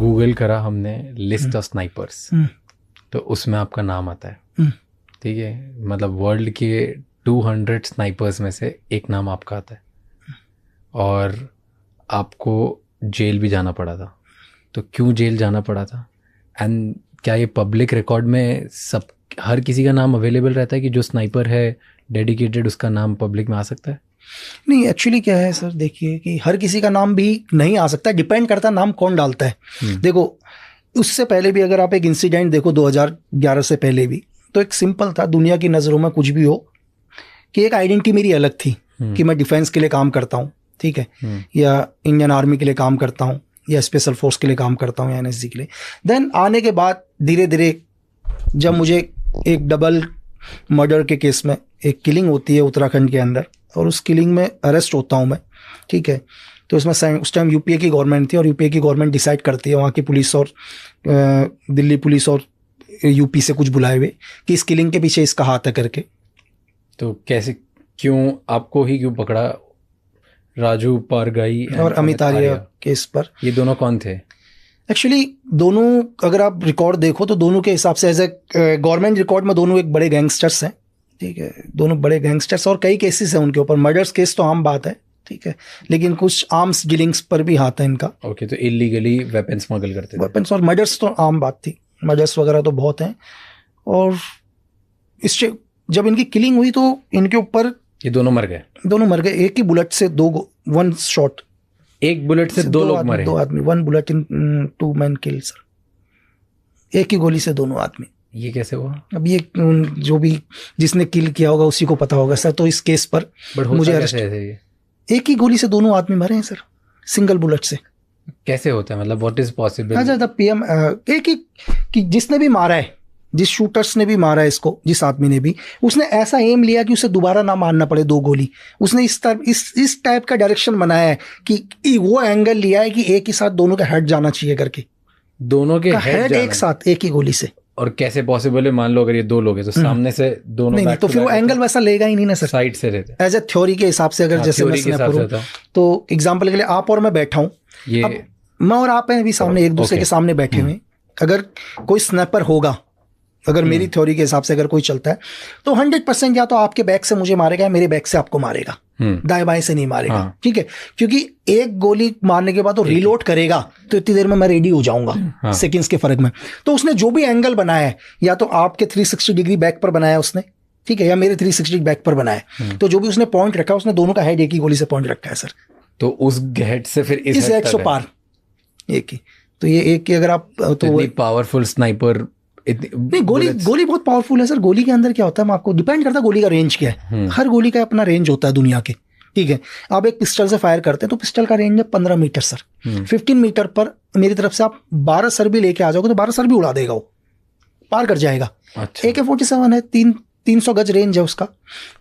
Google करा हमने list of snipers, तो उसमें आपका नाम आता है, ठीक है, मतलब वर्ल्ड के 200 स्नाइपर्स में से एक नाम आपका आता है, और आपको जेल भी जाना पड़ा था। तो क्यों जेल जाना पड़ा था, एंड क्या ये पब्लिक रिकॉर्ड में सब हर किसी का नाम अवेलेबल रहता है कि जो स्नाइपर है डेडिकेटेड, उसका नाम पब्लिक में आ सकता है? नहीं, एक्चुअली क्या है सर, देखिए कि हर किसी का नाम भी नहीं आ सकता, डिपेंड करता है नाम कौन डालता है। देखो, उससे पहले भी अगर आप एक इंसिडेंट देखो 2011 से पहले भी, तो एक सिंपल था, दुनिया की नज़रों में कुछ भी हो कि एक आइडेंटिटी मेरी अलग थी कि मैं डिफेंस के लिए काम करता हूँ, ठीक है, या इंडियन आर्मी के लिए काम करता हूँ, या स्पेशल फोर्स के लिए काम करता हूँ, या एनएसजी के लिए। देन आने के बाद धीरे धीरे जब मुझे एक डबल मर्डर के केस में एक किलिंग होती है उत्तराखंड के अंदर, और उस किलिंग में अरेस्ट होता हूँ मैं, ठीक है, तो इसमें उस टाइम यूपीए की गवर्नमेंट थी, और यूपीए की गवर्नमेंट डिसाइड करती है, वहाँ की पुलिस और दिल्ली पुलिस और यूपी से कुछ बुलाए हुए कि इस किलिंग के पीछे इसका हाथ है करके। तो कैसे, क्यों आपको ही क्यों पकड़ा, राजू पारगाई और अमित आर्या केस पर? ये दोनों कौन थे? एक्चुअली दोनों, अगर आप रिकॉर्ड देखो तो दोनों के हिसाब से एज ए गवर्नमेंट रिकॉर्ड में दोनों एक बड़े गैंगस्टर्स हैं, ठीक है, दोनों बड़े गैंगस्टर्स, और कई केसेस हैं उनके ऊपर। मर्डर्स केस तो आम बात है, ठीक है, लेकिन कुछ आर्म्स डीलिंग्स पर भी हाथ है इनका। ओके, तो इलीगली वेपन स्मगल करते थे? वेपन्स और मर्डर्स तो आम बात थी, मर्डर्स वगैरह तो बहुत हैं। और इससे जब इनकी किलिंग हुई तो इनके ऊपर ये दोनों मर गए? दोनों मर गए, एक ही बुलेट से वन शॉट, एक बुलेट से दो लोग मरे? 2 आदमी, 1 bullet in 2 man kill sir, एक ही गोली से दोनों आदमी। ये कैसे हुआ? अब ये जो भी जिसने किल किया होगा उसी को पता होगा सर। तो इस केस पर मुझे अरेस्ट, एक ही गोली से दोनों आदमी मरे हैं सर, सिंगल बुलेट से। कैसे होता है, मतलब व्हाट इज पॉसिबल? अच्छा, पीएम एक ही कि जिसने भी मारा है, जिस शूटर्स ने भी मारा है इसको, जिस आदमी ने भी, उसने ऐसा एम लिया कि उसे दोबारा ना मारना पड़े 2 गोली। उसने इस टाइप का डायरेक्शन बनाया है कि वो एंगल लिया है कि एक ही साथ दोनों का हेड जाना चाहिए करके, दोनों के हेड एक साथ एक ही गोली से। और कैसे पॉसिबल है, मान लो अगर ये 2 लोग हैं तो सामने से दोनों नहीं, तो फिर वो एंगल वैसा लेगा ही नहीं ना सर, साइड से रहते एज ए थ्योरी के हिसाब से। अगर जैसे मैं तो एग्जाम्पल के लिए आप और मैं बैठा हूँ, मैं और आप हैं अभी सामने, एक दूसरे के सामने बैठे हुए, अगर कोई स्नैपर होगा, अगर मेरी थ्योरी के हिसाब से अगर कोई चलता है तो 100% या तो आपके बैक से मुझे मारेगा या मेरे बैक से आपको मारेगा, दाएं बाएं से नहीं मारेगा, ठीक है, क्योंकि एक गोली मारने के बाद वो रीलोड करेगा तो इतनी देर में मैं रेडी हो जाऊंगा, सेकंड्स के फर्क में। तो उसने जो भी एंगल बनाया है, या तो आपके 360 डिग्री बैक पर बनाया उसने, ठीक है, या मेरे 360 बैक पर बनाया, तो जो भी उसने पॉइंट रखा, उसने दोनों का हेड एक ही गोली से पॉइंट रखा है सर। तो उस हेड से फिर इस हेड से पार एक ही, तो ये एक की अगर आप तो पावरफुल स्नाइपर नहीं, गोली बहुत पावरफुल है सर। गोली के अंदर क्या होता है, मैं आपको डिपेंड करता है गोली का रेंज क्या है। हर गोली का अपना रेंज होता है दुनिया के, ठीक है। आप एक पिस्टल से फायर करते हैं तो पिस्टल का रेंज है 15 मीटर सर। 15 मीटर पर मेरी तरफ से आप 12 सर भी लेके आ जाओगे तो 12 सर भी उड़ा देगा, वो पार कर जाएगा। AK-47 है, 300 गज रेंज है उसका।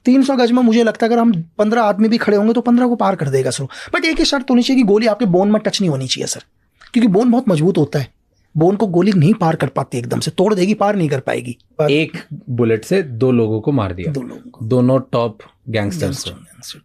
300 गज में मुझे लगता है अगर हम 15 आदमी भी खड़े होंगे तो 15 को पार कर देगा सर। बट एक ही शर्त होनी चाहिए कि गोली आपके बोन में टच नहीं होनी चाहिए सर, क्योंकि बोन बहुत मजबूत होता है। बोन को गोली नहीं पार कर पाती, एकदम से तोड़ देगी, पार नहीं कर पाएगी। एक बुलेट से 2 लोगों को मार दिया, 2 लोगों को, दोनों टॉप गैंगस्टर्स,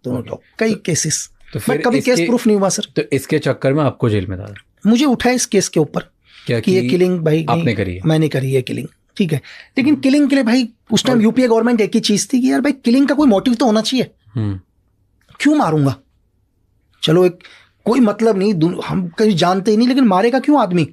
दोनों टॉप। कई केसेस, तो फिर कभी केस प्रूफ नहीं हुआ सर। तो इसके चक्कर में आपको जेल में डाला? मुझे उठाया इस केस के ऊपर कि ये किलिंग भाई आपने करी है, मैंने करी है किलिंग, ठीक है। लेकिन किलिंग के लिए भाई उस टाइम यूपीए गवर्नमेंट एक ही चीज थी कि यार भाई किलिंग का कोई मोटिव तो होना चाहिए, क्यों मारूंगा? चलो एक कोई मतलब नहीं, हम कहीं जानते ही नहीं, लेकिन मारेगा क्यों आदमी?